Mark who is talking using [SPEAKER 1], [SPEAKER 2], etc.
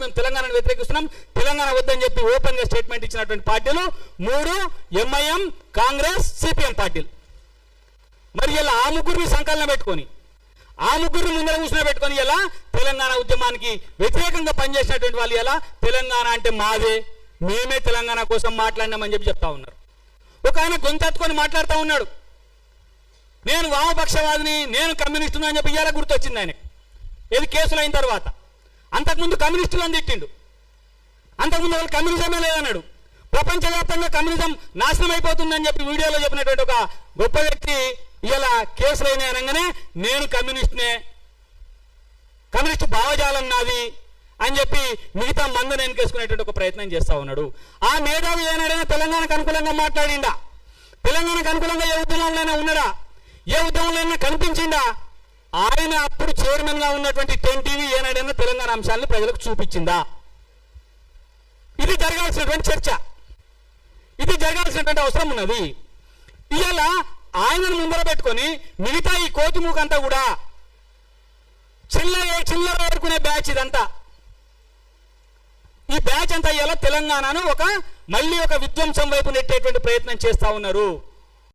[SPEAKER 1] మేము తెలంగాణను వ్యతిరేకిస్తున్నాం, తెలంగాణ వద్దని చెప్పి ఓపెన్ గా స్టేట్మెంట్ ఇచ్చినటువంటి పార్టీలు 3 ఎంఐఎం, కాంగ్రెస్, సిపిఎం పార్టీలు. మరి ఇలా ఆ ముగ్గురిని సంకలనం పెట్టుకొని, ఆ ముగ్గురిని ముందర కూర్చుని పెట్టుకొని ఇలా తెలంగాణ ఉద్యమానికి వ్యతిరేకంగా పనిచేసినటువంటి వాళ్ళు ఇలా తెలంగాణ అంటే మాదే, మేమే తెలంగాణ కోసం మాట్లాడినామని చెప్పి చెప్తా ఉన్నారు. ఒక ఆయన గొంతెత్తుకొని మాట్లాడుతూ ఉన్నాడు, నేను వామపక్షవాదిని, నేను కమ్యూనిస్టును అని చెప్పి ఇలా గుర్తొచ్చింది ఆయనకి. ఏది కేసులు అయిన తర్వాత. అంతకుముందు కమ్యూనిస్టులను తిట్టిండు, అంతకుముందు వాళ్ళు కమ్యూనిజమే లేదన్నాడు. ప్రపంచవ్యాప్తంగా కమ్యూనిజం నాశనం అయిపోతుందని చెప్పి వీడియోలో చెప్పినటువంటి ఒక గొప్ప వ్యక్తి ఇలా కేసులు అయినా అనగానే నేను కమ్యూనిస్ట్నే, కమ్యూనిస్ట్ భావజాలం నాది అని చెప్పి మిగతా మందుని ఎన్కేసుకునేటువంటి ఒక ప్రయత్నం చేస్తా ఉన్నాడు. ఆ మేధావి ఏనాడైనా తెలంగాణకు అనుకూలంగా మాట్లాడిండా? తెలంగాణకు అనుకూలంగా ఏ ఉద్యమంలోనైనా ఉన్నాడా? ఏ ఉద్యమంలో కనిపించిందా? ఆయన అప్పుడు చైర్మన్ గా ఉన్నటువంటి 10 టీవీ ఏనాడైనా తెలంగాణ అంశాలను ప్రజలకు చూపించిందా? ఇది జరగాల్సినటువంటి చర్చ, ఇది జరగాల్సినటువంటి అవసరం ఉన్నది. ఇవాళ ఆయనను ముందర పెట్టుకొని మిగతా ఈ కోతిమూకంతా కూడా చిల్లర ఆడుకునే బ్యాచ్ ఇదంతా. ఈ బ్యాచ్ అంతా ఇలా తెలంగాణను మళ్ళీ ఒక విధ్వంసం వైపు నెట్టేటువంటి ప్రయత్నం చేస్తా ఉన్నారు.